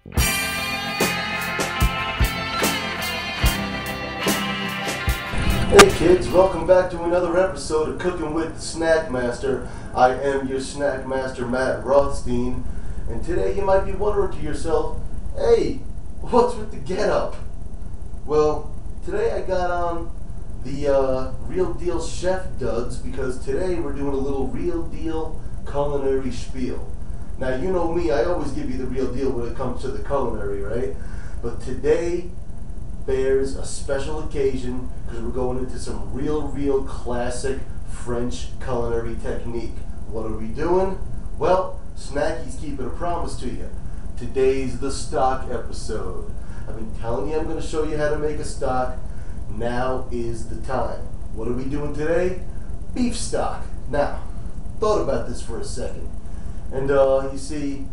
Hey kids, welcome back to another episode of Cooking with the Snack Master. I am your Snack Master, Matt Rothstein, and today you might be wondering to yourself, hey, what's with the getup? Well, today I got on the Real Deal Chef duds because today we're doing a little Real Deal culinary spiel. Now you know me, I always give you the real deal when it comes to the culinary, right? But today bears a special occasion because we're going into some real classic French culinary technique. What are we doing? Well, Snacky's keeping a promise to you. Today's the stock episode. I've been telling you I'm going to show you how to make a stock. Now is the time. What are we doing today? Beef stock. Now, thought about this for a second. And you see,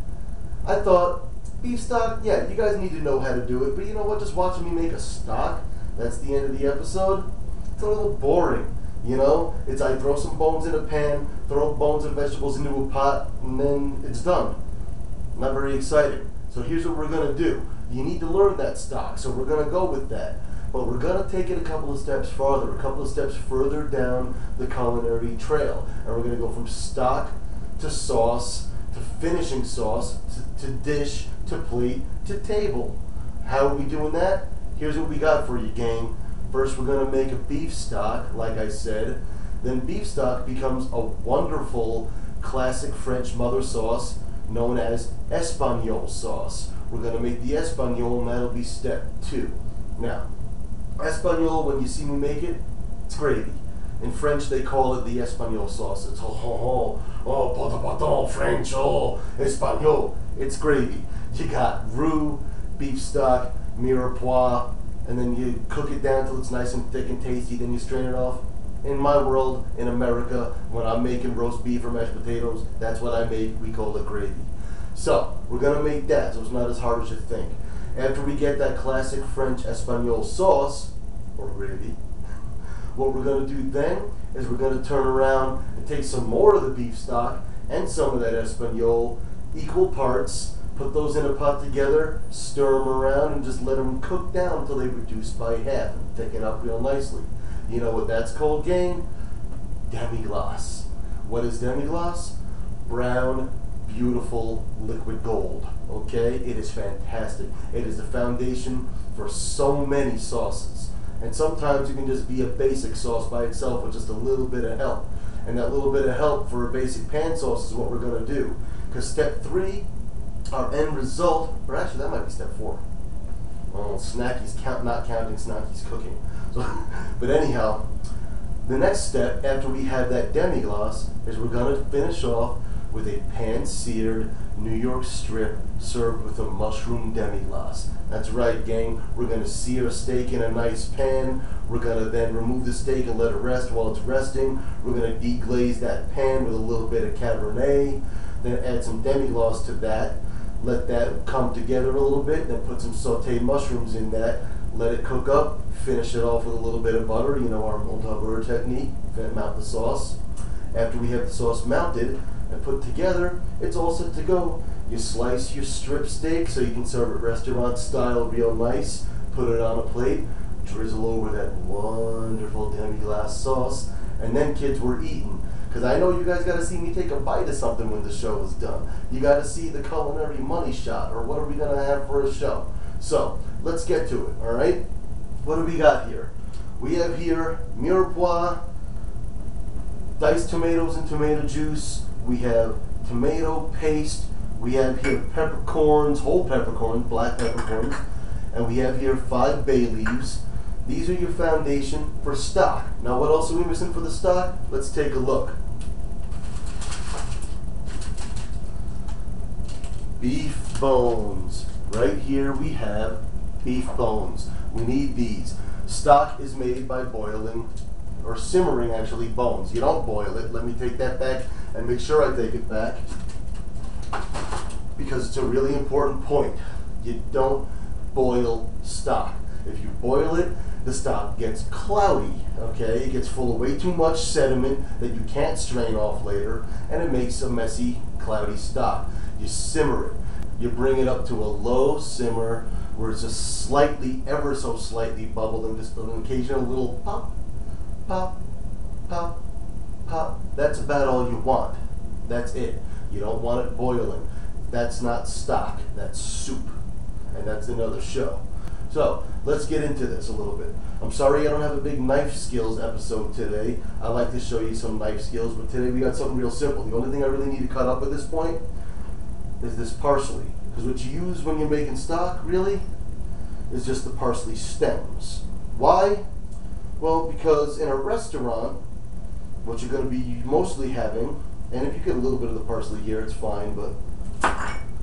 I thought, beef stock, yeah, you guys need to know how to do it, but you know what, just watching me make a stock, that's the end of the episode, it's a little boring, you know? It's I throw some bones in a pan, throw bones and vegetables into a pot, and then it's done. Not very exciting. So here's what we're going to do. You need to learn that stock, so we're going to go with that. But we're going to take it a couple of steps farther, a couple of steps further down the culinary trail. And we're going to go from stock to sauce, to finishing sauce, to dish, to plate, to table. How are we doing that? Here's what we got for you, gang. First, we're going to make a beef stock, like I said. Then beef stock becomes a wonderful classic French mother sauce known as Espagnole sauce. We're going to make the Espagnole, and that'll be step 2. Now, Espagnole, when you see me make it, it's gravy. In French, they call it the Espagnole sauce. It's pot French, Espagnole. It's gravy. You got roux, beef stock, mirepoix, and then you cook it down till it's nice and thick and tasty, then you strain it off. In my world, in America, when I'm making roast beef or mashed potatoes, that's what I make. We call it gravy. So, we're going to make that, so it's not as hard as you think. After we get that classic French Espagnole sauce, or gravy, what we're going to do then is we're going to turn around and take some more of the beef stock and some of that Espagnole, equal parts, put those in a pot together, stir them around, and just let them cook down until they reduce by half and thicken up real nicely. You know what that's called, gang? Demi Glace. What is Demi Glace? Brown, beautiful liquid gold. Okay? It is fantastic. It is the foundation for so many sauces. And sometimes it can just be a basic sauce by itself with just a little bit of help. And that little bit of help for a basic pan sauce is what we're going to do. Because step 3, our end result, or actually that might be step 4. Well, Snacky's not counting Snacky's cooking. So, but anyhow, the next step after we have that demi-glace is we're going to finish off with a pan-seared New York strip served with a mushroom demi-glace. That's right, gang. We're going to sear a steak in a nice pan. We're going to then remove the steak and let it rest. While it's resting, we're going to deglaze that pan with a little bit of Cabernet. Then add some demi-glace to that. Let that come together a little bit. Then put some sauteed mushrooms in that. Let it cook up. Finish it off with a little bit of butter. You know our montage technique. Then mount the sauce. After we have the sauce mounted and put together, it's all set to go. You slice your strip steak so you can serve it restaurant style real nice. Put it on a plate. Drizzle over that wonderful demi-glace sauce. And then, kids, we're eating. Because I know you guys got to see me take a bite of something when the show is done. You got to see the culinary money shot, or what are we going to have for a show? So, let's get to it, all right? What do we got here? We have here mirepoix, diced tomatoes and tomato juice. We have tomato paste. We have here peppercorns, whole peppercorns, black peppercorns. And we have here 5 bay leaves. These are your foundation for stock. Now what else are we missing for the stock? Let's take a look. Beef bones. Right here we have beef bones. We need these. Stock is made by boiling, or simmering actually, bones. You don't boil it. Let me take that back and make sure I take it back, because it's a really important point. You don't boil stock. If you boil it, the stock gets cloudy, okay? It gets full of way too much sediment that you can't strain off later, and it makes a messy, cloudy stock. You simmer it. You bring it up to a low simmer where it's just slightly, ever so slightly bubbled, and just an occasional little pop, pop, pop, pop. That's about all you want. That's it. You don't want it boiling. That's not stock. That's soup. And that's another show. So let's get into this a little bit. I'm sorry I don't have a big knife skills episode today. I like to show you some knife skills, but today we got something real simple. The only thing I really need to cut up at this point is this parsley. Because what you use when you're making stock, really, is just the parsley stems. Why? Well, because in a restaurant, what you're going to be mostly having, and if you get a little bit of the parsley here, it's fine, but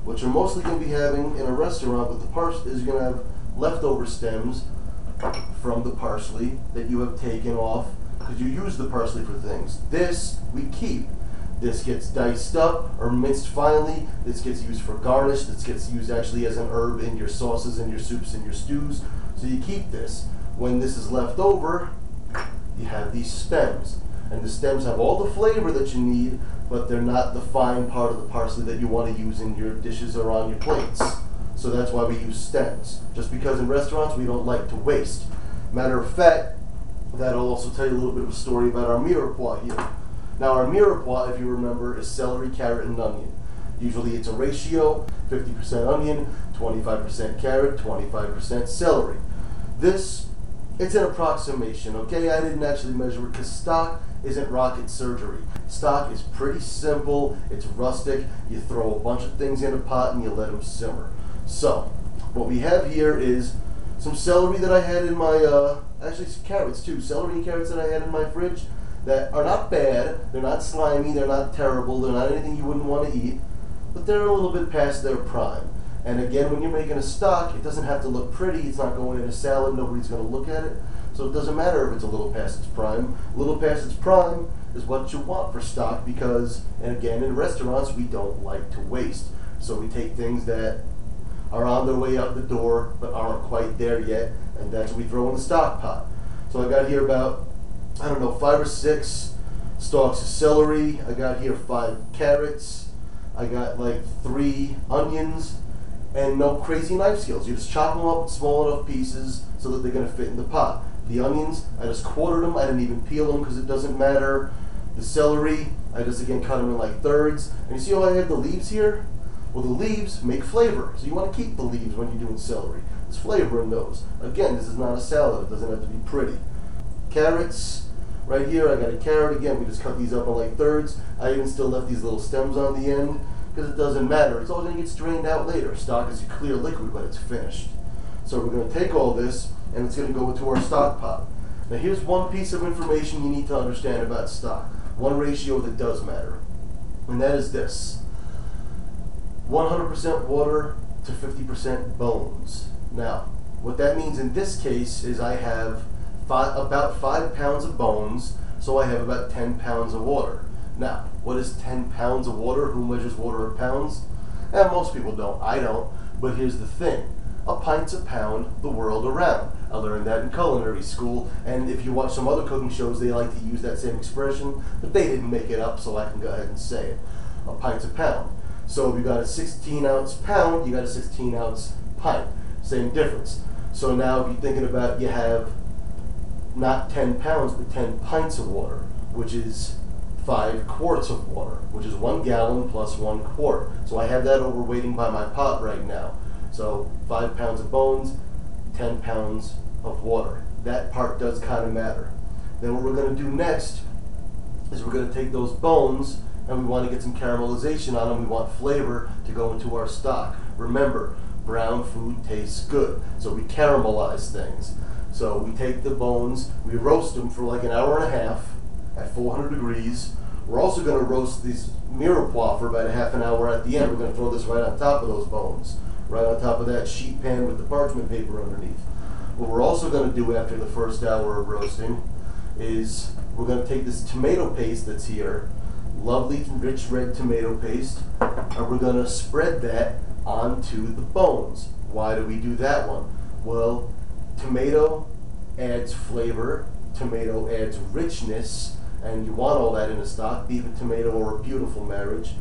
what you're mostly going to be having in a restaurant with the parsley is you're going to have leftover stems from the parsley that you have taken off because you use the parsley for things. This we keep. This gets diced up or minced finely. This gets used for garnish. This gets used actually as an herb in your sauces, in your soups, in your stews. So you keep this. When this is left over, you have these stems. And the stems have all the flavor that you need, but they're not the fine part of the parsley that you want to use in your dishes or on your plates. So that's why we use stems. Just because in restaurants we don't like to waste. Matter of fact, that'll also tell you a little bit of a story about our mirepoix here. Now our mirepoix, if you remember, is celery, carrot, and onion. Usually it's a ratio, 50% onion, 25% carrot, 25% celery. This, it's an approximation, okay? I didn't actually measure it because stock isn't rocket surgery. Stock is pretty simple, it's rustic. You throw a bunch of things in a pot and you let them simmer. So, what we have here is some celery that I had in my, actually some carrots too, celery and carrots that I had in my fridge that are not bad, they're not slimy, they're not terrible, they're not anything you wouldn't want to eat, but they're a little bit past their prime. And again, when you're making a stock, it doesn't have to look pretty, it's not going in a salad, nobody's going to look at it, so it doesn't matter if it's a little past its prime. A little past its prime is what you want for stock because, and again, in restaurants, we don't like to waste. So we take things that are on their way out the door but aren't quite there yet, and that's what we throw in the stock pot. So I got here about, I don't know, 5 or 6 stalks of celery. I got here 5 carrots. I got like 3 onions, and no crazy knife skills. You just chop them up in small enough pieces so that they're going to fit in the pot. The onions, I just quartered them. I didn't even peel them because it doesn't matter. The celery, I just again cut them in like thirds. And you see how I have the leaves here? Well, the leaves make flavor, so you want to keep the leaves when you're doing celery. There's flavor in those. Again, this is not a salad. It doesn't have to be pretty. Carrots, right here, I got a carrot. Again, we just cut these up in like thirds. I even still left these little stems on the end because it doesn't matter. It's all going to get strained out later. Stock is a clear liquid when it's finished. So we're going to take all this, and it's going to go into our stock pot. Now here's one piece of information you need to understand about stock. One ratio that does matter, and that is this. 100% water to 50% bones. Now, what that means in this case is I have about 5 pounds of bones, so I have about 10 pounds of water. Now, what is 10 pounds of water? Who measures water in pounds? Most people don't. I don't. But here's the thing. A pint's a pound the world around. I learned that in culinary school, and if you watch some other cooking shows, they like to use that same expression, but they didn't make it up, so I can go ahead and say it. A pint's a pound. So if you got a 16-ounce pound, you got a 16-ounce pint. Same difference. So now if you're thinking about, you have not 10 pounds, but 10 pints of water, which is 5 quarts of water, which is 1 gallon plus 1 quart. So I have that overweighting by my pot right now. So 5 pounds of bones, 10 pounds of water. That part does kind of matter. Then what we're going to do next is we're going to take those bones and we want to get some caramelization on them. We want flavor to go into our stock. Remember, brown food tastes good, so we caramelize things. So we take the bones, we roast them for like an hour and a half at 400 degrees. We're also going to roast these mirepoix for about a half an hour at the end. We're going to throw this right on top of those bones, right on top of that sheet pan with the parchment paper underneath. What we're also going to do after the first hour of roasting is we're going to take this tomato paste that's here, lovely rich red tomato paste, and we're going to spread that onto the bones. Why do we do that one? Well, tomato adds flavor, tomato adds richness, and you want all that in a stock. Beef and tomato are a beautiful marriage.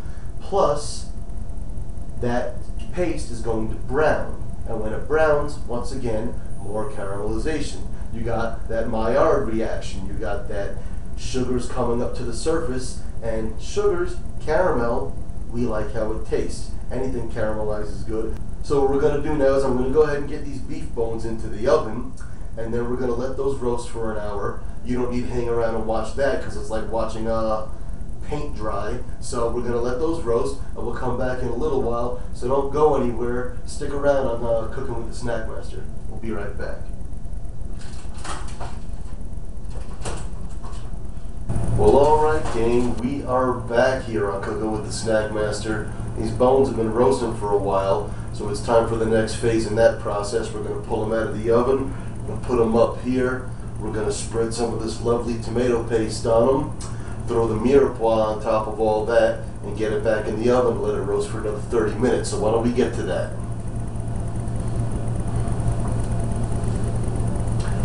Plus, that paste is going to brown. And when it browns, once again, more caramelization. You got that Maillard reaction. You got that sugars coming up to the surface, and sugars, caramel, we like how it tastes. Anything caramelized is good. So what we're going to do now is I'm going to go ahead and get these beef bones into the oven, and then we're going to let those roast for an hour. You don't need to hang around and watch that because it's like watching paint dry. So we're going to let those roast, and we'll come back in a little while. So don't go anywhere. Stick around on Cooking with the Snack Master. We'll be right back. Well, alright gang, we are back here on Cooking with the Snack Master. These bones have been roasting for a while, so it's time for the next phase in that process. We're going to pull them out of the oven, we're going to put them up here, we're going to spread some of this lovely tomato paste on them, throw the mirepoix on top of all that, and get it back in the oven and let it roast for another 30 minutes. So why don't we get to that?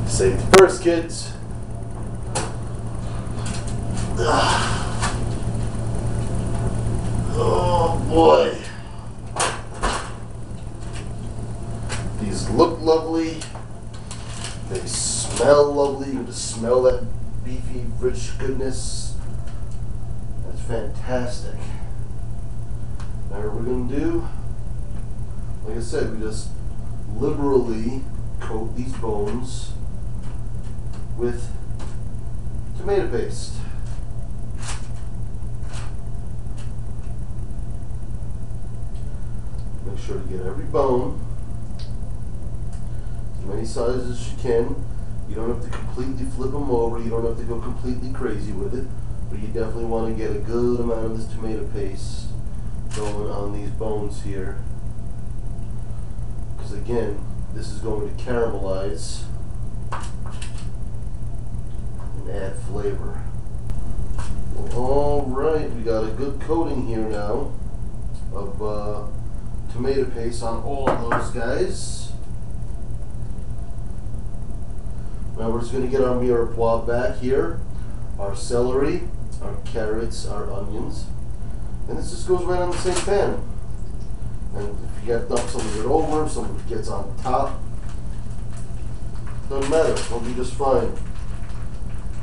Safety first, kids. Oh boy. These look lovely. They smell lovely. You can just smell that beefy, rich goodness. That's fantastic. Now what we're going to do, like I said, we just liberally coat these bones with tomato paste. Make sure to get every bone, as many sizes as you can. You don't have to completely flip them over, you don't have to go completely crazy with it, but you definitely want to get a good amount of this tomato paste going on these bones here, because again, this is going to caramelize and add flavor. Alright, we got a good coating here now of tomato paste on all of those guys. Now we're just going to get our mirepoix back here, our celery, our carrots, our onions, and this just goes right on the same pan. And if you got dump some of it over, some of it gets on top, doesn't matter, it'll be just fine.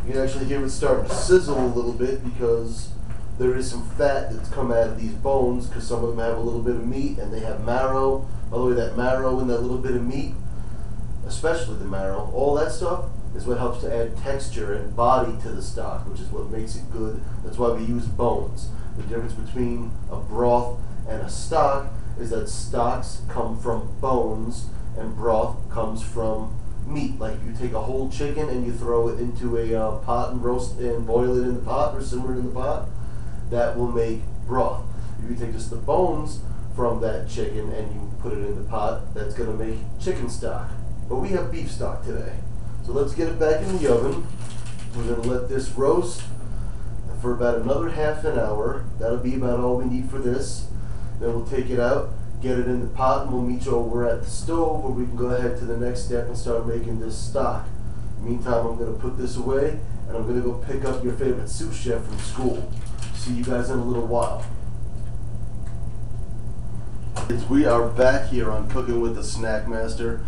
You can actually hear it start to sizzle a little bit because there is some fat that's come out of these bones, because some of them have a little bit of meat and they have marrow. By the way, that marrow and that little bit of meat, especially the marrow, all that stuff is what helps to add texture and body to the stock, which is what makes it good. That's why we use bones. The difference between a broth and a stock is that stocks come from bones and broth comes from meat. Like if you take a whole chicken and you throw it into a pot and roast and boil it in the pot or simmer it in the pot, that will make broth. If you take just the bones from that chicken and you put it in the pot, that's going to make chicken stock. But we have beef stock today. So let's get it back in the oven. We're going to let this roast for about another half an hour. That'll be about all we need for this. Then we'll take it out, get it in the pot, and we'll meet you over at the stove where we can go ahead to the next step and start making this stock. Meantime, I'm going to put this away and I'm going to go pick up your favorite sous chef from school. See you guys in a little while. We are back here on Cooking with the Snack Master.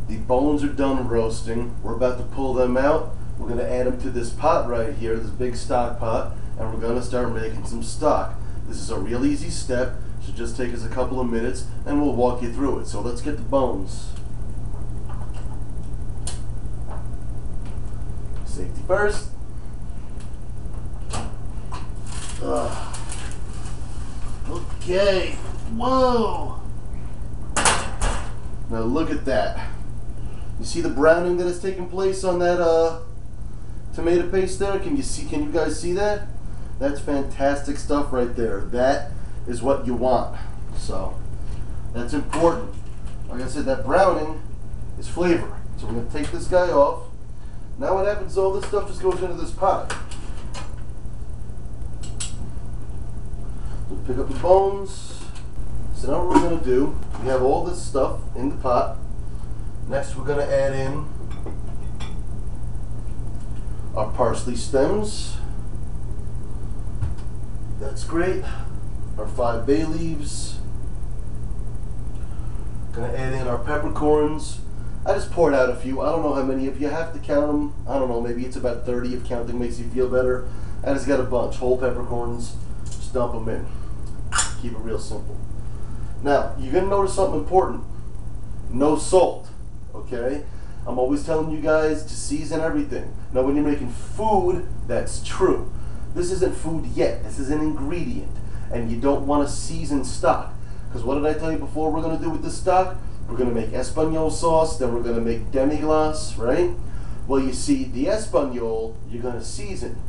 The bones are done roasting. We're about to pull them out. We're going to add them to this pot right here, this big stock pot, and we're going to start making some stock. This is a real easy step. It should just take us a couple of minutes and we'll walk you through it. So let's get the bones. Safety first. Okay. Whoa. Now look at that. You see the browning that has taken place on that tomato paste there? Can you guys see that? That's fantastic stuff right there. That is what you want. So that's important. Like I said, that browning is flavor. So we're going to take this guy off. Now what happens is all this stuff just goes into this pot. We'll pick up the bones. So now what we're going to do, we have all this stuff in the pot. Next we're going to add in our parsley stems. That's great. Our 5 bay leaves. Gonna add in our peppercorns. I just poured out a few. I don't know how many. If you have to count them, I don't know, maybe it's about 30 if counting makes you feel better. I just got a bunch, whole peppercorns, just dump them in. Keep it real simple. Now, you're gonna notice something important. No salt, okay? I'm always telling you guys to season everything. Now, when you're making food, that's true. This isn't food yet, this is an ingredient. And you don't wanna season stock. Because what did I tell you before we're gonna do with this stock? We're going to make Espagnole sauce, then we're going to make Demi Glace, right? Well, you see, the Espagnole, you're going to season.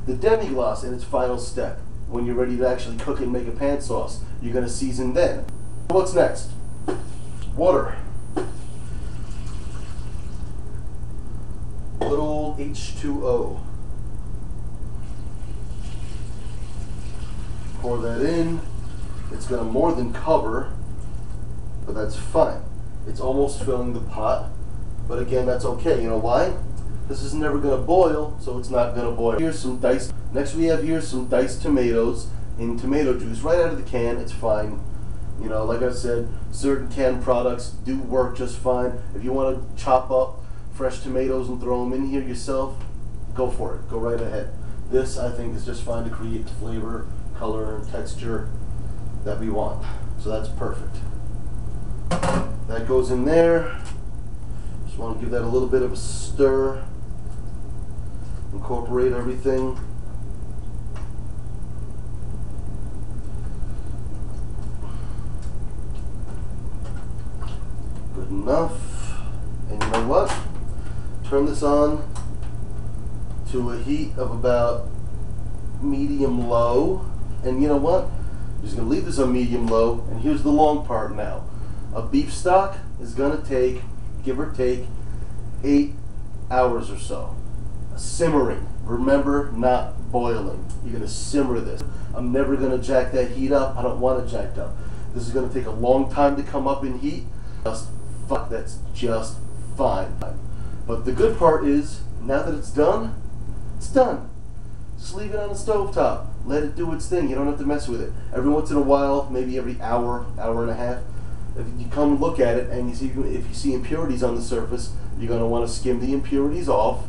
The Demi Glace in its final step, when you're ready to actually cook it and make a pan sauce, you're going to season then. What's next? Water. Good old H2O. Pour that in. It's going to more than cover, but that's fine. It's almost filling the pot, but again, that's okay. You know why? This is never going to boil, so it's not going to boil. Here's some diced. Next, we have here some diced tomatoes in tomato juice, right out of the can. It's fine. You know, like I said, certain canned products do work just fine. If you want to chop up fresh tomatoes and throw them in here yourself, go for it. Go right ahead. This, I think, is just fine to create the flavor, color, and texture that we want. So that's perfect. That goes in there. Just want to give that a little bit of a stir. Incorporate everything. Good enough. And you know what? Turn this on to a heat of about medium-low. And you know what? I'm just going to leave this on medium-low. And here's the long part now. A beef stock is going to take, give or take, 8 hours or so. Simmering. Remember, not boiling. You're going to simmer this. I'm never going to jack that heat up. I don't want it jacked up. This is going to take a long time to come up in heat. That's just fine. But the good part is, now that it's done, it's done. Just leave it on the stovetop. Let it do its thing. You don't have to mess with it. Every once in a while, maybe every hour, hour and a half, if you come look at it and you see, if you see impurities on the surface, you're going to want to skim the impurities off,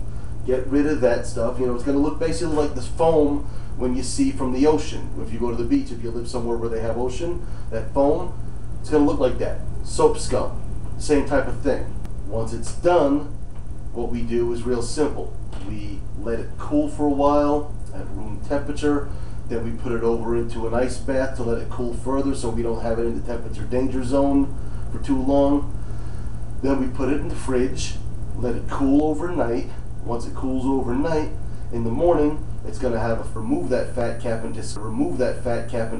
get rid of that stuff. You know, it's going to look basically like this foam when you see from the ocean. If you go to the beach, if you live somewhere where they have ocean, that foam, it's going to look like that. Soap scum, same type of thing. Once it's done, what we do is real simple. We let it cool for a while at room temperature. Then we put it over into an ice bath to let it cool further so we don't have it in the temperature danger zone for too long. Then we put it in the fridge, let it cool overnight. Once it cools overnight, in the morning, it's going to have remove that fat cap and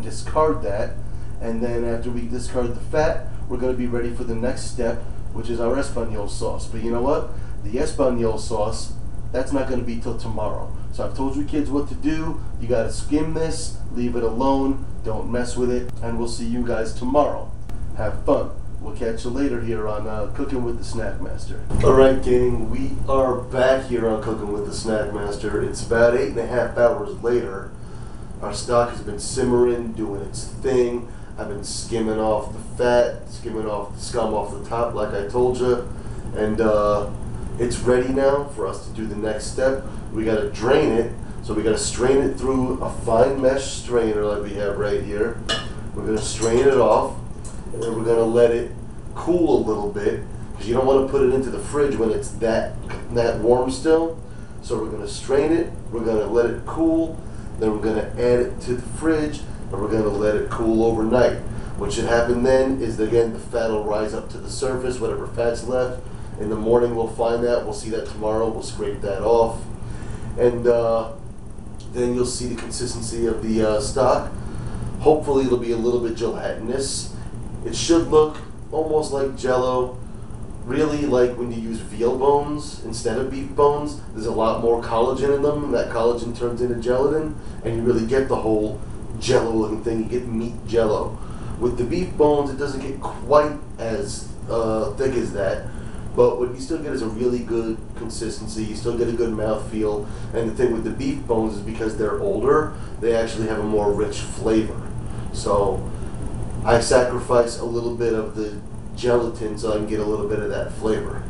discard that. And then after we discard the fat, we're going to be ready for the next step, which is our Espagnole sauce. But you know what? The Espagnole sauce, that's not going to be till tomorrow. So I've told you kids what to do. You got to skim this, leave it alone, don't mess with it, and we'll see you guys tomorrow. Have fun. We'll catch you later here on Cooking with the Snack Master. Alright gang, we are back here on Cooking with the Snack Master. It's about 8.5 hours later. Our stock has been simmering, doing its thing. I've been skimming off the fat, skimming off the scum off the top like I told you. And it's ready now for us to do the next step. We got to drain it, so we got to strain it through a fine mesh strainer like we have right here. We're going to strain it off, and then we're going to let it cool a little bit, because you don't want to put it into the fridge when it's that warm still. So we're going to strain it, we're going to let it cool, then we're going to add it to the fridge, and we're going to let it cool overnight. What should happen then is, again, the fat will rise up to the surface, whatever fat's left. In the morning we'll find that, we'll see that tomorrow, we'll scrape that off. And then you'll see the consistency of the stock. Hopefully it'll be a little bit gelatinous. It should look almost like Jell-O, really like when you use veal bones instead of beef bones. There's a lot more collagen in them, and that collagen turns into gelatin, and you really get the whole Jell-O looking thing. You get meat Jell-O. With the beef bones, it doesn't get quite as thick as that. But what you still get is a really good consistency. You still get a good mouthfeel. And the thing with the beef bones is because they're older, they actually have a more rich flavor. So I sacrifice a little bit of the gelatin so I can get a little bit of that flavor.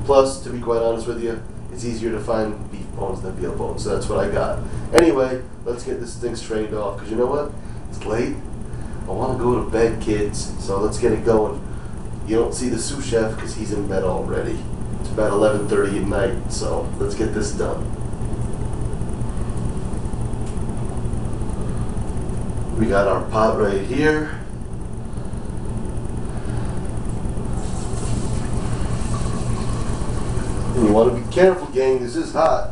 Plus, to be quite honest with you, it's easier to find beef bones than veal bones, so that's what I got. Anyway, let's get this thing strained off, because you know what? It's late. I want to go to bed, kids, so let's get it going. You don't see the sous chef because he's in bed already. It's about 11:30 at night, so let's get this done. We got our pot right here. And you want to be careful, gang, this is hot.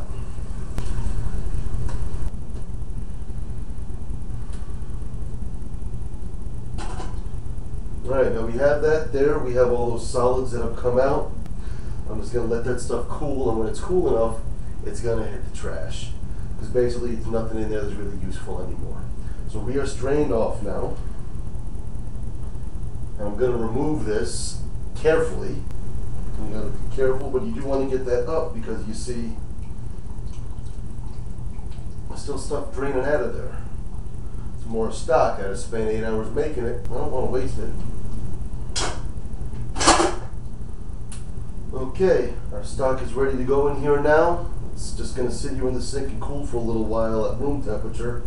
Alright, now we have that there. We have all those solids that have come out. I'm just going to let that stuff cool, and when it's cool enough, it's going to hit the trash. Because basically, there's nothing in there that's really useful anymore. So we are strained off now. And I'm going to remove this carefully. You got to be careful, but you do want to get that up because you see there's still stuff draining out of there. It's more stock. I had to spend 8 hours making it. I don't want to waste it. Okay, our stock is ready to go in here now. It's just going to sit here in the sink and cool for a little while at room temperature.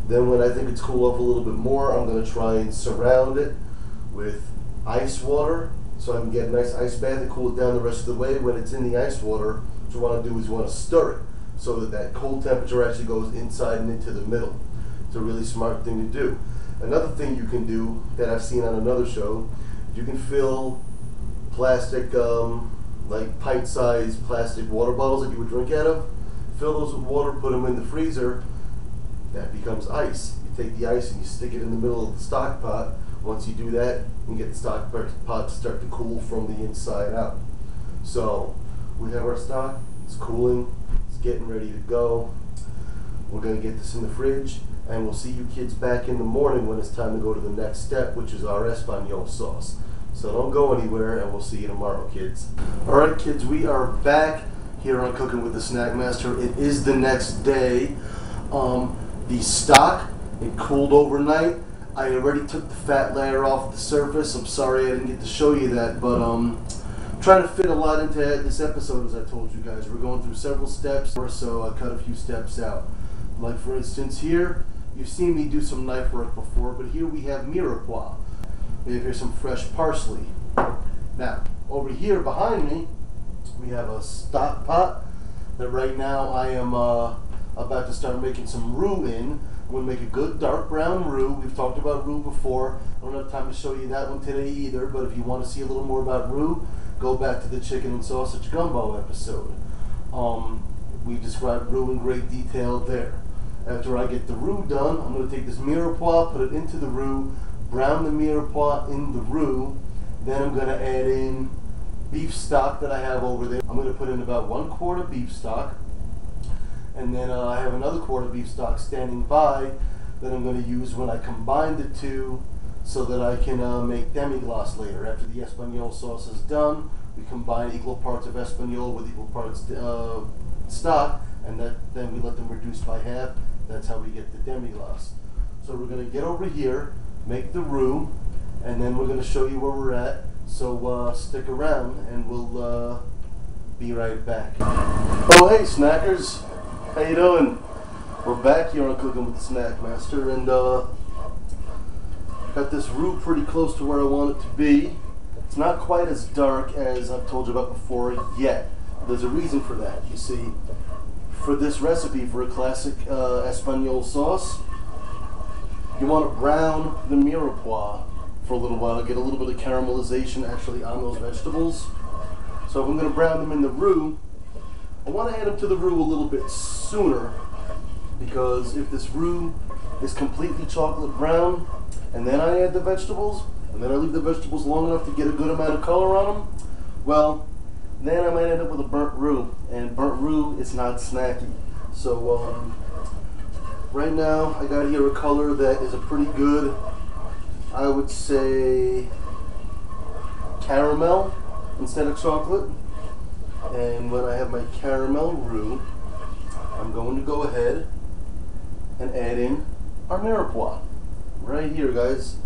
Then when I think it's cooled off a little bit more, I'm going to try and surround it with ice water so I can get a nice ice bath and cool it down the rest of the way. When it's in the ice water, what you want to do is you want to stir it so that that cold temperature actually goes inside and into the middle. It's a really smart thing to do. Another thing you can do that I've seen on another show, you can fill plastic, like pint-sized plastic water bottles that you would drink out of. Fill those with water, put them in the freezer. That becomes ice. You take the ice and you stick it in the middle of the stock pot. Once you do that, you can get the stock pot to start to cool from the inside out. So we have our stock. It's cooling. It's getting ready to go. We're going to get this in the fridge, and we'll see you kids back in the morning when it's time to go to the next step, which is our Espagnole sauce. So don't go anywhere, and we'll see you tomorrow, kids. Alright, kids, we are back here on Cooking with the Snack Master. It is the next day. The stock, it cooled overnight. I already took the fat layer off the surface. I'm sorry I didn't get to show you that, but I'm trying to fit a lot into this episode, as I told you guys. We're going through several steps, so I cut a few steps out. Like for instance here, you've seen me do some knife work before, but here we have mirepoix. We have here some fresh parsley. Now, over here behind me, we have a stock pot that right now I am about to start making some roux in. I'm going to make a good dark brown roux. We've talked about roux before. I don't have time to show you that one today either, but if you want to see a little more about roux, go back to the chicken and sausage gumbo episode. We described roux in great detail there. After I get the roux done, I'm going to take this mirepoix, put it into the roux, brown the mirepoix in the roux. Then I'm going to add in beef stock that I have over there. I'm going to put in about 1 quart of beef stock. And then I have another quart of beef stock standing by that I'm going to use when I combine the two so that I can make Demi Glace later. After the Espagnole sauce is done, we combine equal parts of Espagnole with equal parts stock, and then we let them reduce by half. That's how we get the Demi Glace. So we're going to get over here, make the roux, and then we're going to show you where we're at. So stick around and we'll be right back. Oh hey snackers, how you doing? We're back here on Cooking with the Snack Master, and got this roux pretty close to where I want it to be. It's not quite as dark as I've told you about before yet. There's a reason for that. You see, for this recipe, for a classic Espagnole sauce, you want to brown the mirepoix for a little while, get a little bit of caramelization actually on those vegetables. So if I'm going to brown them in the roux, I want to add them to the roux a little bit sooner, because if this roux is completely chocolate brown and then I add the vegetables, and then I leave the vegetables long enough to get a good amount of color on them, well, then I might end up with a burnt roux, and burnt roux is not snacky. So right now I got here a color that is a pretty good, I would say, caramel instead of chocolate. And when I have my caramel roux, I'm going to go ahead and add in our mirepoix right here, guys.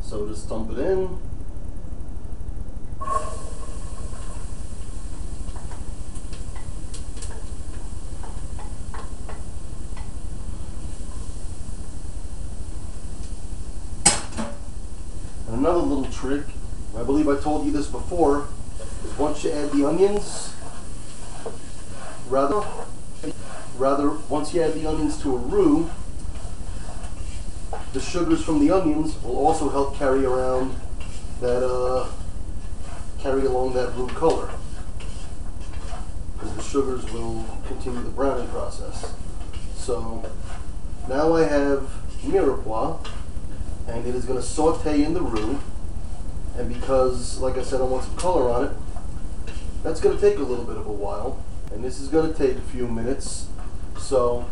So just dump it in, Another little trick, I believe I told you this before, is once you add the onions, rather once you add the onions to a roux, the sugars from the onions will also help carry along that roux color, because the sugars will continue the browning process. So now I have mirepoix, and it is going to saute in the roux. And because, like I said, I want some color on it, that's going to take a little bit of a while, and this is going to take a few minutes. So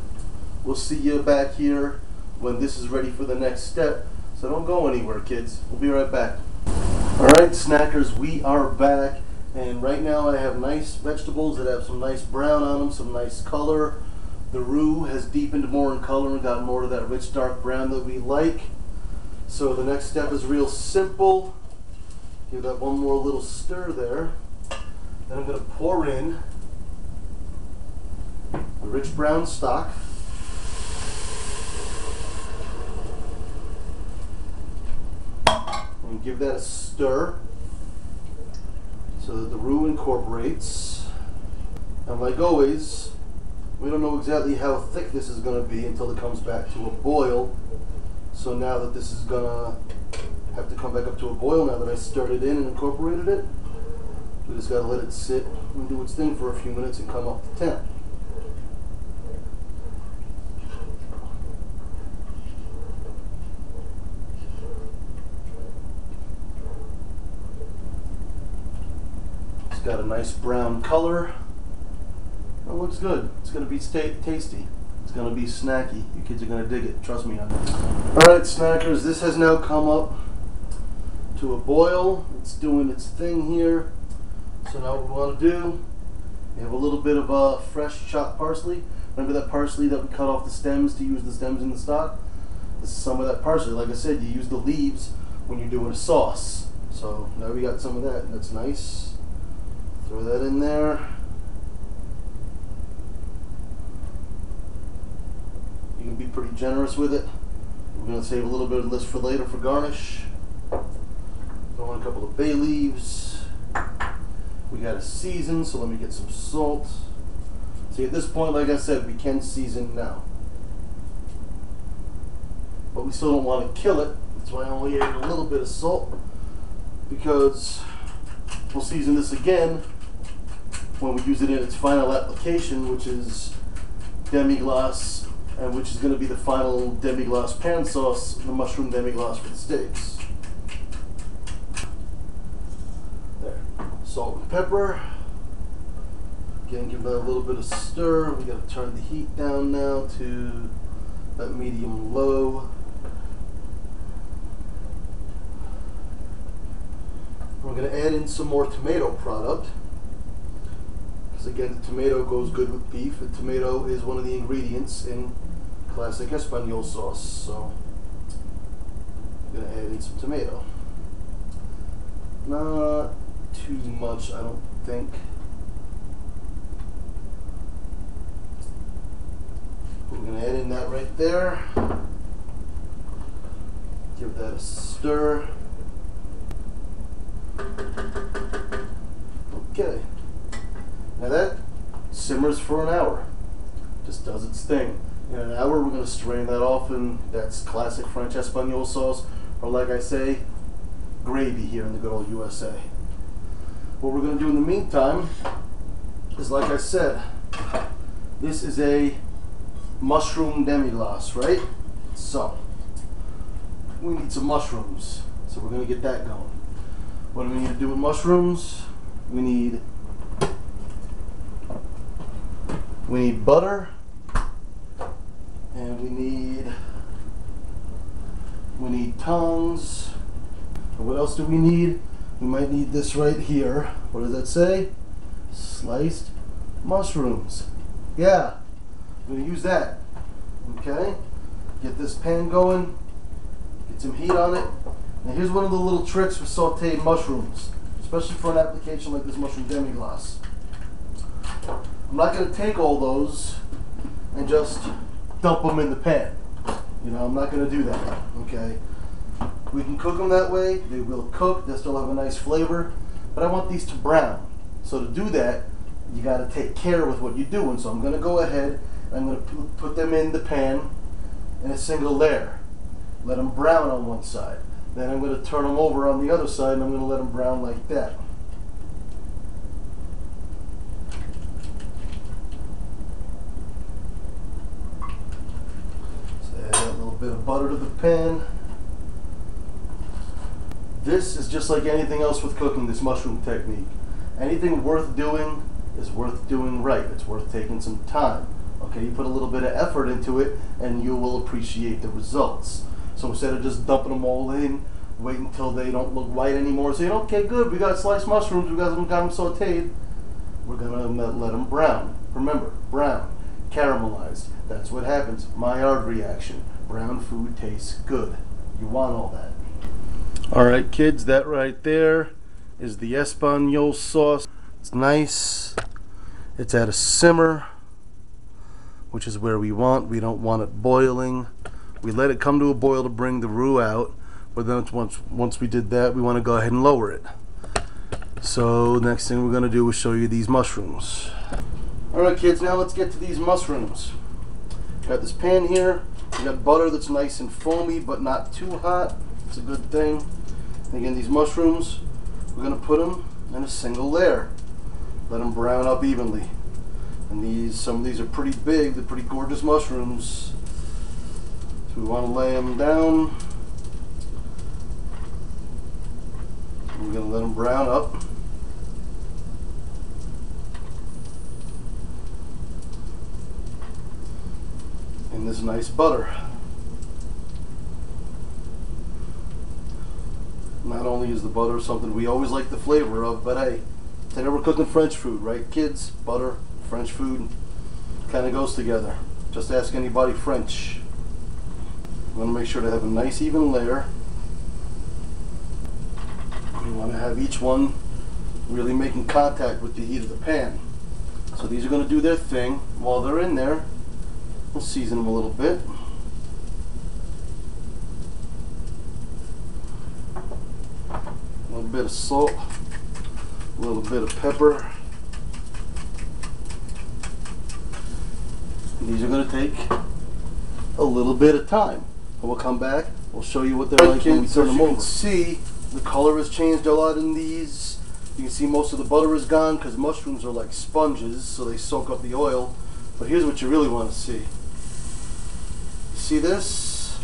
we'll see you back here when this is ready for the next step. So don't go anywhere, kids. We'll be right back. Alright, snackers, we are back, and right now I have nice vegetables that have some nice brown on them, some nice color. The roux has deepened more in color and got more of that rich dark brown that we like. So the next step is real simple. Give that one more little stir there. Then I'm going to pour in the rich brown stock. And give that a stir so that the roux incorporates. And like always, we don't know exactly how thick this is going to be until it comes back to a boil. So now that this is going to have to come back up to a boil, now that I stirred it in and incorporated it, we just got to let it sit and do its thing for a few minutes and come up to temp. It's got a nice brown color. It looks good. It's going to be tasty. It's going to be snacky. You kids are going to dig it. Trust me on that. Alright, snackers, this has now come up to a boil. It's doing its thing here. So now what we want to do, we have a little bit of fresh chopped parsley. Remember that parsley that we cut off the stems to use the stems in the stock? This is some of that parsley. Like I said, you use the leaves when you're doing a sauce. So now we got some of that, and that's nice. Throw that in there. You can be pretty generous with it. We're going to save a little bit of this for later for garnish. Throw in a couple of bay leaves. We got to season, so let me get some salt. See, at this point, like I said, we can season now. But we still don't want to kill it. That's why I only added a little bit of salt, because we'll season this again when we use it in its final application, which is Demi Glace, and which is going to be the final Demi Glace pan sauce, the mushroom Demi Glace for the steaks. There. Salt and pepper. Again, give that a little bit of stir. We got to turn the heat down now to that medium low. We're going to add in some more tomato product, because again, the tomato goes good with beef. The tomato is one of the ingredients in classic Espagnole sauce, so I'm going to add in some tomato. Not too much, I don't think. We're going to add in that right there. Give that a stir. Okay. Now that simmers for an hour. Just does its thing. In an hour, we're going to strain that off, and that's classic French Espagnole sauce, or like I say, gravy here in the good old USA. What we're going to do in the meantime is, like I said, this is a mushroom demi-glace, right? So, we need some mushrooms. So we're going to get that going. What do we need to do with mushrooms? We need butter, and we need tongs. And what else do we need? We might need this right here. What does that say? Sliced mushrooms. Yeah, I'm going to use that. Okay, get this pan going, get some heat on it. Now here's one of the little tricks for sauteed mushrooms, especially for an application like this mushroom demi-glace. I'm not going to take all those and just dump them in the pan. You know, I'm not going to do that, okay? We can cook them that way. They will cook. They still have a nice flavor. But I want these to brown. So to do that, you got to take care with what you're doing. So I'm going to go ahead and I'm going to put them in the pan in a single layer. Let them brown on one side. Then I'm going to turn them over on the other side and I'm going to let them brown like that. So add a little bit of butter to the pan. This is just like anything else with cooking, this mushroom technique. Anything worth doing is worth doing right. It's worth taking some time. Okay, you put a little bit of effort into it and you will appreciate the results. So instead of just dumping them all in, wait until they don't look white anymore, saying, okay, good, we got sliced mushrooms, we got them sauteed. We're gonna let them brown. Remember, brown, caramelized. That's what happens. Maillard reaction. Brown food tastes good. You want all that. Alright kids, that right there is the Espagnole sauce. It's nice. It's at a simmer, which is where we don't want it boiling. We let it come to a boil to bring the roux out, but then once we did that, we want to go ahead and lower it. So next thing we're going to do is show you these mushrooms. Alright kids, now let's get to these mushrooms. Got this pan here. We got butter that's nice and foamy but not too hot. It's a good thing. Again, these mushrooms, we're going to put them in a single layer. Let them brown up evenly. And some of these are pretty big. They're pretty gorgeous mushrooms. So we want to lay them down. We're going to let them brown up. In this nice butter. Not only is the butter something we always like the flavor of, but hey, today we're cooking French food, right kids? Butter, French food, kind of goes together. Just ask anybody French. We want to make sure to have a nice even layer. We want to have each one really making contact with the heat of the pan. So these are going to do their thing. While they're in there, we'll season them a little bit. A little bit of salt, a little bit of pepper. And these are going to take a little bit of time. And we'll come back, we'll show you what they're like when we turn them over. You can see the color has changed a lot in these. You can see most of the butter is gone because mushrooms are like sponges, so they soak up the oil. But here's what you really want to see. See this?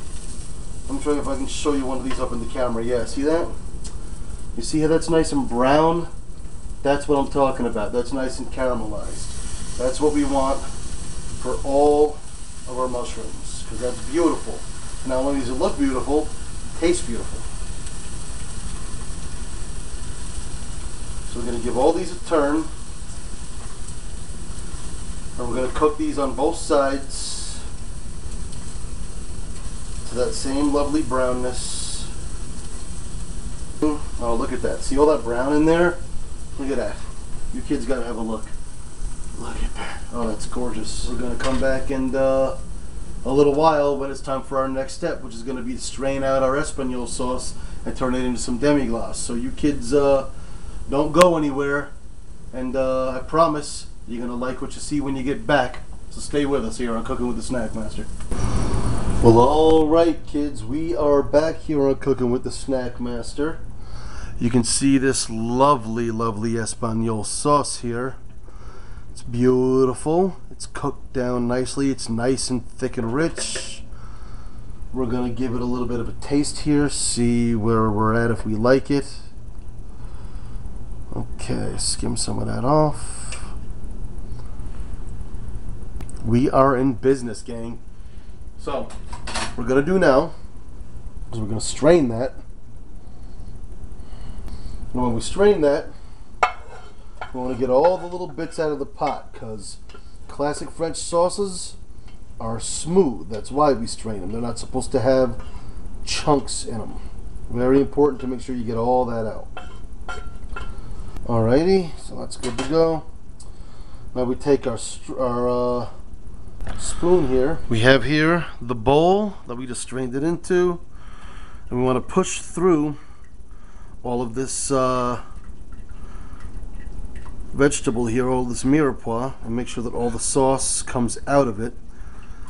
I'm trying if I can show you one of these up in the camera. Yeah, see that? You see how that's nice and brown? That's what I'm talking about. That's nice and caramelized. That's what we want for all of our mushrooms, because that's beautiful. Not only does it look beautiful, it tastes beautiful. So we're going to give all these a turn, and we're going to cook these on both sides to that same lovely brownness. Oh, look at that. See all that brown in there? Look at that. You kids got to have a look. Look at that. Oh, that's gorgeous. We're going to come back in a little while when it's time for our next step, which is going to be to strain out our Espagnole sauce and turn it into some Demi Glace. So you kids don't go anywhere, and I promise you're going to like what you see when you get back. So stay with us here on Cooking with the Snack Master. Well, alright kids, we are back here on Cooking with the Snack Master. You can see this lovely, lovely Espagnole sauce here. It's beautiful. It's cooked down nicely. It's nice and thick and rich. We're going to give it a little bit of a taste here, see where we're at if we like it. Okay, skim some of that off. We are in business, gang. So, what we're going to do now is we're going to strain that. And when we strain that, we want to get all the little bits out of the pot, because classic French sauces are smooth. That's why we strain them. They're not supposed to have chunks in them. Very important to make sure you get all that out. Alrighty, so that's good to go. Now we take our spoon here. We have here the bowl that we just strained it into. And we want to push through all of this vegetable here, all this mirepoix, and make sure that all the sauce comes out of it,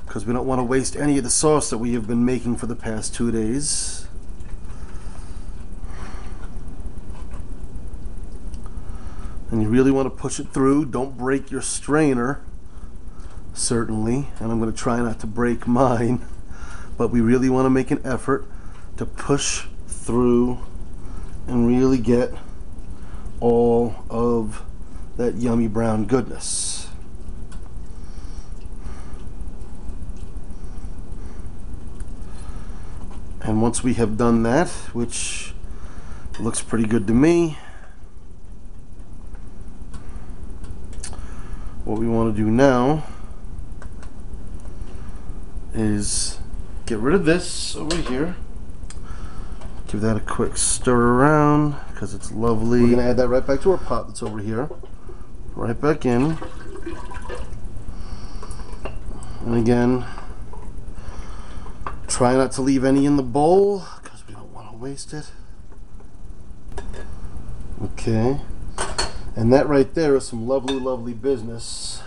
because we don't want to waste any of the sauce that we have been making for the past 2 days. And you really want to push it through. Don't break your strainer, certainly, and I'm going to try not to break mine, but we really want to make an effort to push through and really get all of that yummy brown goodness. And once we have done that, which looks pretty good to me, what we want to do now is get rid of this over here. Give that a quick stir around because it's lovely. We're going to add that right back to our pot that's over here. Right back in. And again, try not to leave any in the bowl because we don't want to waste it. Okay. And that right there is some lovely, lovely business.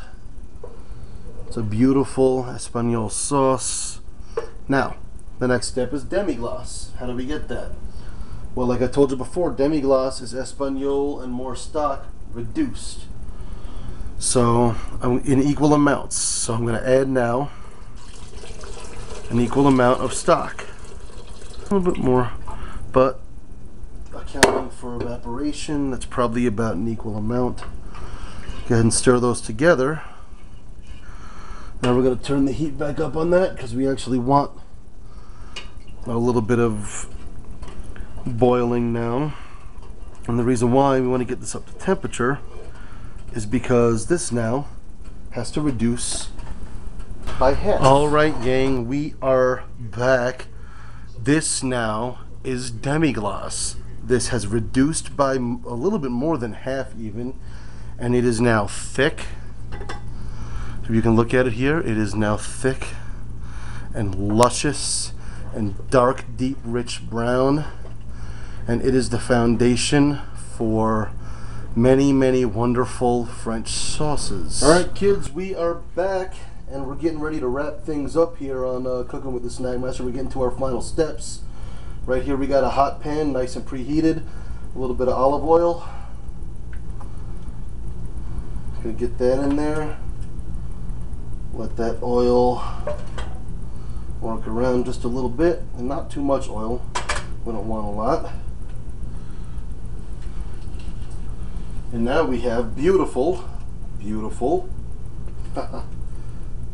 It's a beautiful Espagnole sauce. Now, the next step is Demi Glace. How do we get that? Well, like I told you before, Demi Glace is Espagnole and more stock reduced. So, in equal amounts. So I'm going to add now an equal amount of stock. A little bit more, but accounting for evaporation, that's probably about an equal amount. Go ahead and stir those together. Now we're going to turn the heat back up on that because we actually want a little bit of boiling now. And the reason why we want to get this up to temperature is because this now has to reduce by half. Alright gang, we are back. This now is Demi Glace. This has reduced by a little bit more than half even, and it is now thick. If you can look at it here, it is now thick and luscious and dark, deep, rich brown, and it is the foundation for many, many wonderful French sauces. Alright kids, we are back and we're getting ready to wrap things up here on Cooking with the Snack Master. We're getting to our final steps. Right here we got a hot pan, nice and preheated, a little bit of olive oil. Gonna get that in there. Let that oil work around just a little bit, and not too much oil. We don't want a lot. And now we have beautiful, beautiful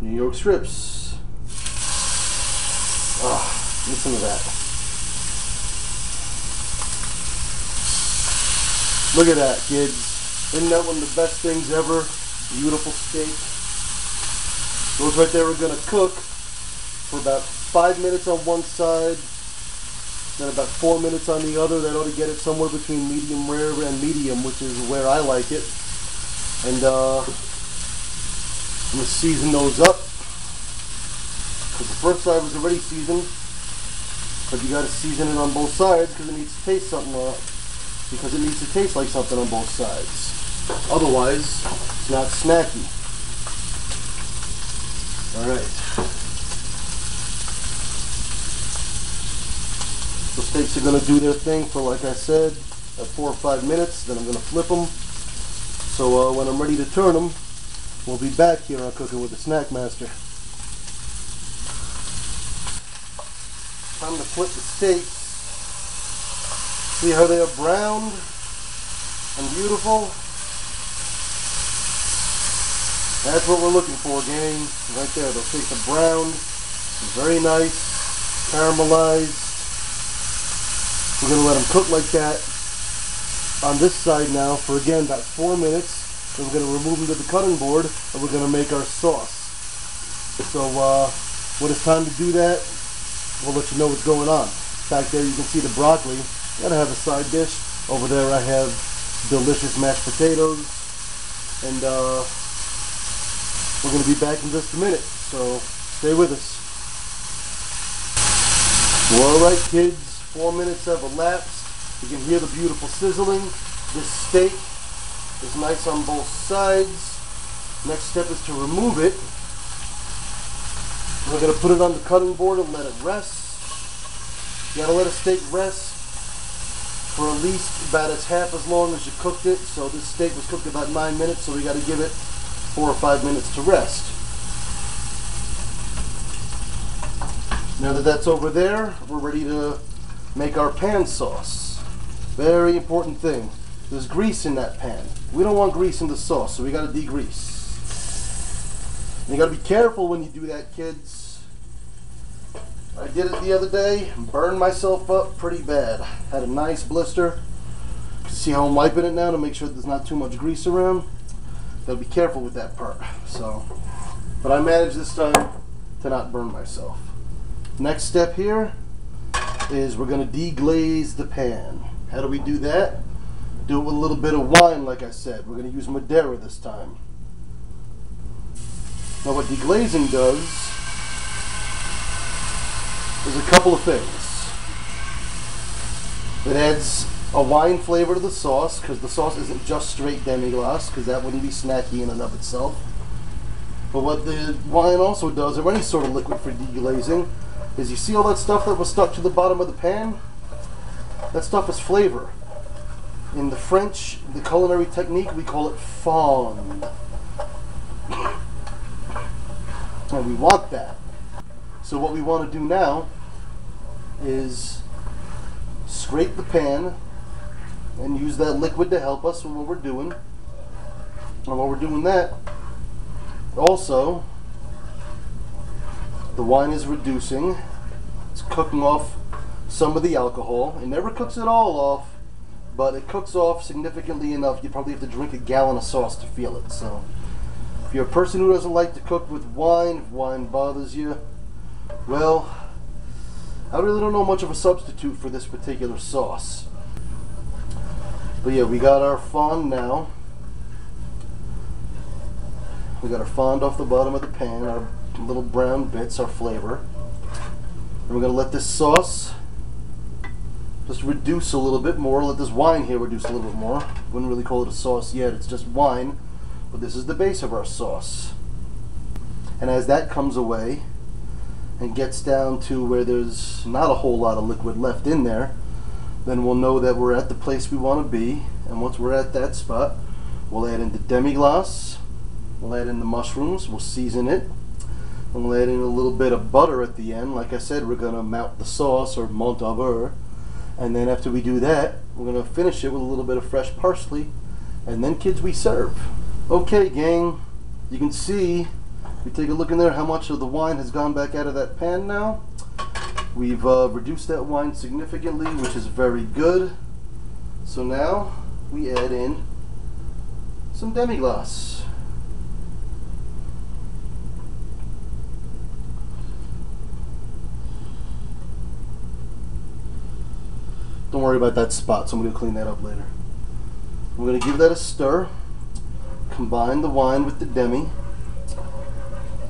New York strips. Ah, listen to that. Look at that, kids. Isn't that one of the best things ever? Beautiful steak. Those right there are going to cook for about 5 minutes on one side, then about 4 minutes on the other. That ought to get it somewhere between medium rare and medium, which is where I like it. And I'm going to season those up, because the first side was already seasoned, but you got to season it on both sides because it needs to taste something. Because it needs to taste like something on both sides. Otherwise, it's not snacky. Alright. The steaks are going to do their thing for, like I said, at 4 or 5 minutes. Then I'm going to flip them. So when I'm ready to turn them, we'll be back here on Cooking with the Snack Master. Time to flip the steaks. See how they are browned and beautiful? That's what we're looking for, gang. Right there, those steaks are browned, very nice, caramelized. We're going to let them cook like that on this side now for, again, about 4 minutes. Then we're going to remove them to the cutting board, and we're going to make our sauce. So when it's time to do that, we'll let you know what's going on. Back there you can see the broccoli. Gotta have a side dish. Over there I have delicious mashed potatoes, and we're gonna be back in just a minute, so stay with us. Well, alright kids, 4 minutes have elapsed. You can hear the beautiful sizzling. This steak is nice on both sides. Next step is to remove it. We're going to put it on the cutting board and let it rest. You got to let a steak rest for at least about half as long as you cooked it. So this steak was cooked about 9 minutes, so we got to give it 4 or 5 minutes to rest. Now that that's over there, we're ready to make our pan sauce. Very important thing. There's grease in that pan. We don't want grease in the sauce, so we got to degrease. You got to be careful when you do that, kids. I did it the other day, burned myself up pretty bad. Had a nice blister. You can see how I'm wiping it now to make sure there's not too much grease around. Gotta be careful with that part. So, but I managed this time to not burn myself. Next step here is we're gonna deglaze the pan. How do we do that? Do it with a little bit of wine, like I said. We're gonna use Madeira this time. Now what deglazing does is a couple of things. It adds a wine flavor to the sauce, because the sauce isn't just straight Demi Glace, because that wouldn't be snacky in and of itself. But what the wine also does, or any sort of liquid for deglazing, is you see all that stuff that was stuck to the bottom of the pan? That stuff is flavor. In the French, the culinary technique, we call it fond. And we want that. So what we want to do now is scrape the pan and use that liquid to help us with what we're doing. And while we're doing that, also, the wine is reducing. It's cooking off some of the alcohol. It never cooks it all off, but it cooks off significantly enough. You probably have to drink a gallon of sauce to feel it. So if you're a person who doesn't like to cook with wine, if wine bothers you, well, I really don't know much of a substitute for this particular sauce. But yeah, we got our fond now. We got our fond off the bottom of the pan, our little brown bits, our flavor. And we're going to let this sauce just reduce a little bit more. Let this wine here reduce a little bit more. Wouldn't really call it a sauce yet, it's just wine. But this is the base of our sauce. And as that comes away and gets down to where there's not a whole lot of liquid left in there, then we'll know that we're at the place we want to be. And once we're at that spot, we'll add in the Demi Glace, we'll add in the mushrooms, we'll season it, and we'll add in a little bit of butter at the end. Like I said, we're going to mount the sauce, or Madeira, and then after we do that, we're going to finish it with a little bit of fresh parsley, and then, kids, we serve. Okay, gang, you can see, we take a look in there how much of the wine has gone back out of that pan now. We've reduced that wine significantly, which is very good. So now we add in some Demi Glace. Don't worry about that spot, somebody will clean that up later. We're going to give that a stir, combine the wine with the Demi,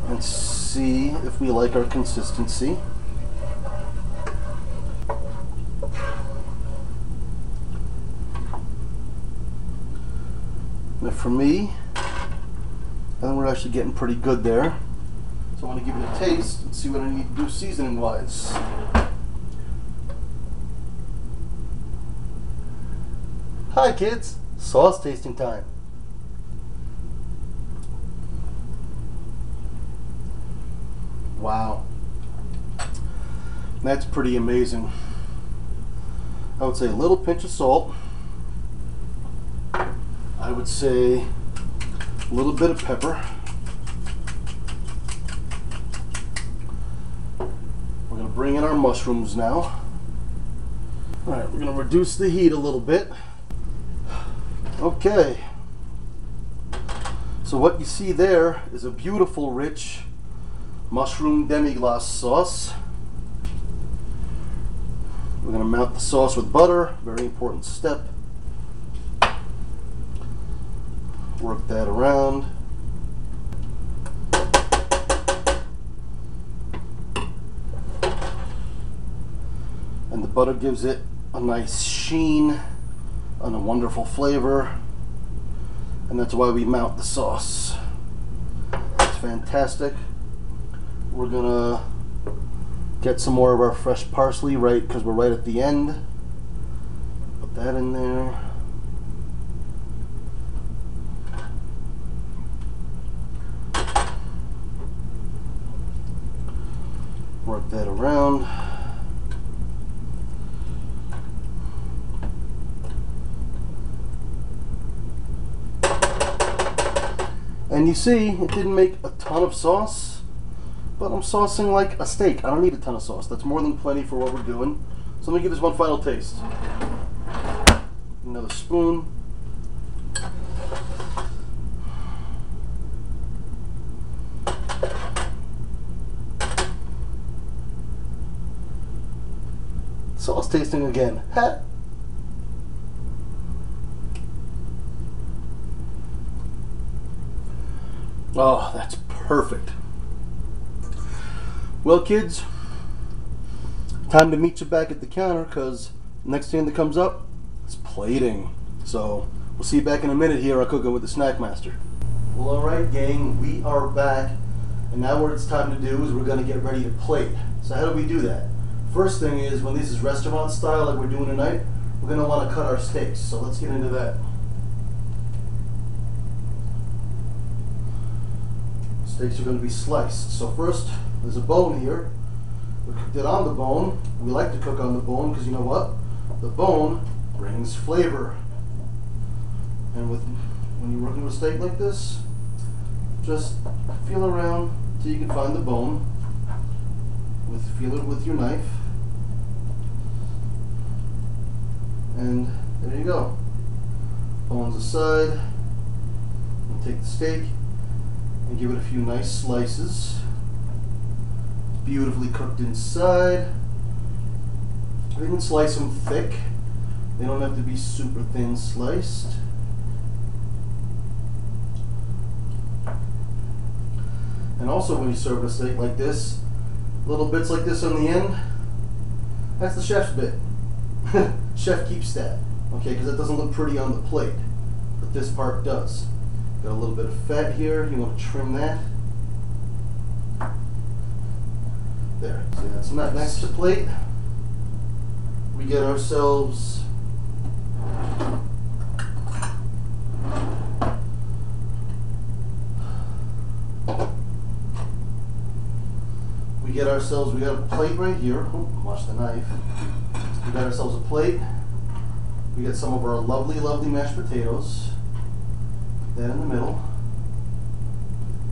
and see if we like our consistency. Now for me, I think we're actually getting pretty good there. So I want to give it a taste and see what I need to do seasoning wise. Hi kids, sauce tasting time. Wow, that's pretty amazing. I would say a little pinch of salt. I would say a little bit of pepper. We're going to bring in our mushrooms now. Alright, we're going to reduce the heat a little bit. Okay. So what you see there is a beautiful, rich mushroom Demi Glace sauce. We're going to mount the sauce with butter, very important step. Work that around. And the butter gives it a nice sheen and a wonderful flavor, and that's why we mount the sauce. It's fantastic. We're gonna get some more of our fresh parsley, right, because we're right at the end. Put that in there. Work that around. And you see, it didn't make a ton of sauce, but I'm saucing like a steak. I don't need a ton of sauce. That's more than plenty for what we're doing. So let me give this one final taste. Another spoon. Sauce tasting again. Ha! Oh, that's perfect. Well, kids, time to meet you back at the counter, because next thing that comes up is plating. So we'll see you back in a minute here on Cooking with the Snack Master. Well, alright gang, we are back, and now what it's time to do is we're going to get ready to plate. So how do we do that? First thing is, when this is restaurant style like we're doing tonight, we're going to want to cut our steaks. So let's get into that. Steaks are going to be sliced. So first, there's a bone here. We cooked it on the bone. We like to cook on the bone because you know what? The bone brings flavor. And when you're working with a steak like this, just feel around till you can find the bone. Feel it with your knife. And there you go. Bones aside. We'll take the steak and give it a few nice slices. Beautifully cooked inside. We can slice them thick. They don't have to be super thin sliced. And also when you serve a steak like this, little bits like this on the end, that's the chef's bit. Chef keeps that, okay, because it doesn't look pretty on the plate, but this part does. Got a little bit of fat here, you want to trim that. There, see that's not next to plate. We get ourselves we got a plate right here. Oh, watch the knife. We got ourselves a plate. We got some of our lovely, lovely mashed potatoes. Put that in the middle.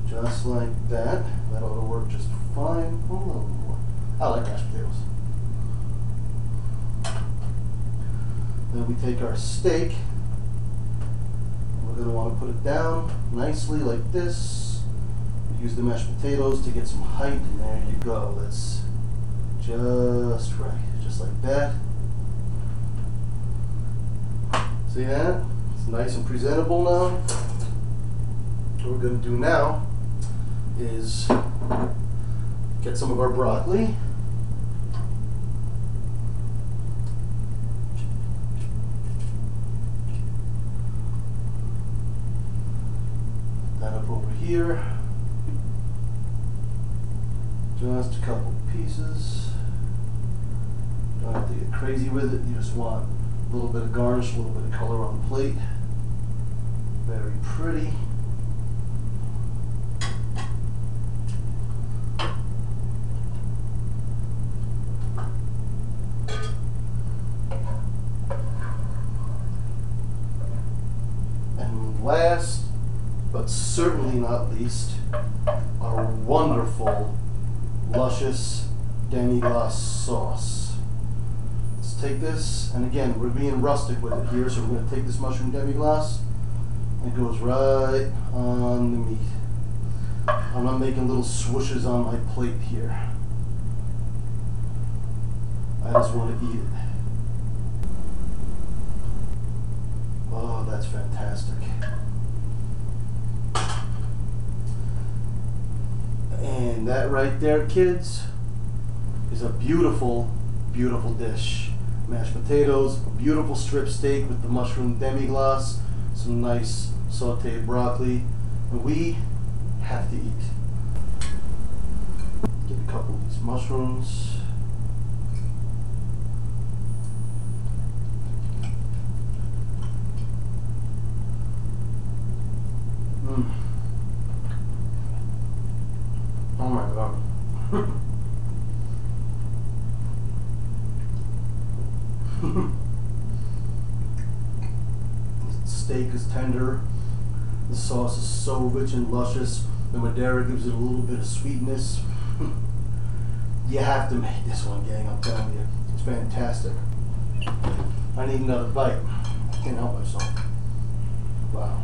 Just like that. That ought to work just fine. A little more. I like mashed potatoes. Then we take our steak. We're going to want to put it down nicely like this. Use the mashed potatoes to get some height, and there you go. That's just right, just like that. See that? It's nice and presentable now. What we're going to do now is get some of our broccoli. That up over here. Just a couple pieces. Don't have to get crazy with it. You just want a little bit of garnish, a little bit of color on the plate. Very pretty. And last, but certainly not least, our wonderful luscious Demi Glace sauce. Let's take this, and again, we're being rustic with it here, so we're going to take this mushroom Demi Glace, and it goes right on the meat. I'm not making little swooshes on my plate here. I just want to eat it. Oh, that's fantastic. And that right there, kids, is a beautiful beautiful dish. Mashed potatoes, a beautiful strip steak with the mushroom demi glace, some nice sauteed broccoli, and we have to eat. Get a couple of these mushrooms. Oh my god. The steak is tender. The sauce is so rich and luscious. The Madeira gives it a little bit of sweetness. You have to make this one, gang. I'm telling you. It's fantastic. I need another bite. I can't help myself. Wow.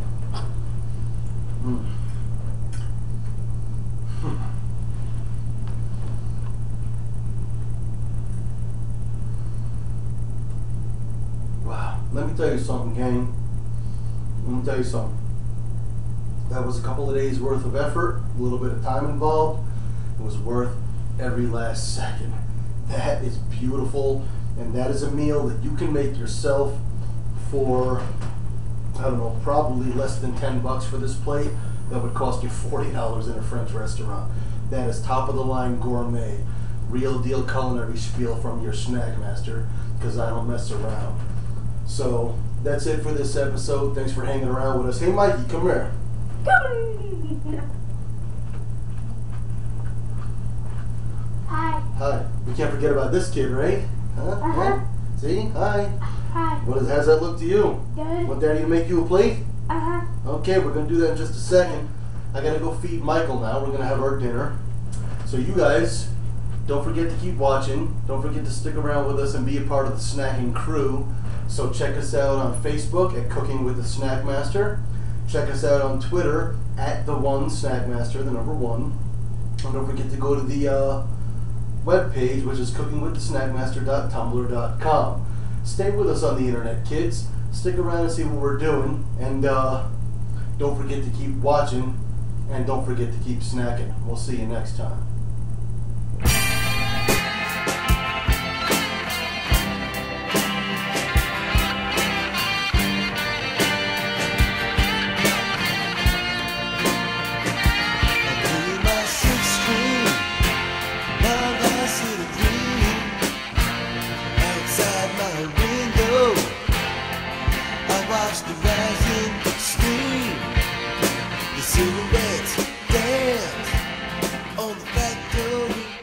Wow. Let me tell you something, gang. Let me tell you something. That was a couple of days worth of effort, a little bit of time involved. It was worth every last second. That is beautiful, and that is a meal that you can make yourself for, I don't know, probably less than 10 bucks for this plate. That would cost you $40 in a French restaurant. That is top of the line gourmet, real deal culinary spiel from your snack master, because I don't mess around. So that's it for this episode. Thanks for hanging around with us. Hey Mikey, come here. Hi. Hi. We can't forget about this kid, right? Huh? Uh-huh. See? Hi. Hi. How's that look to you? Good. Want Daddy to make you a plate? Uh-huh. Okay, we're gonna do that in just a second. I gotta go feed Michael now. We're gonna have our dinner. So you guys, don't forget to keep watching. Don't forget to stick around with us and be a part of the snacking crew. So check us out on Facebook at Cooking with the Snack Master. Check us out on Twitter at @1snackmaster, the number 1. And don't forget to go to the webpage, which is cookingwiththesnackmaster.tumblr.com. Stay with us on the internet, kids. Stick around and see what we're doing. And don't forget to keep watching. And don't forget to keep snacking. We'll see you next time. Watch the rising steam, the silhouettes dance on the factory.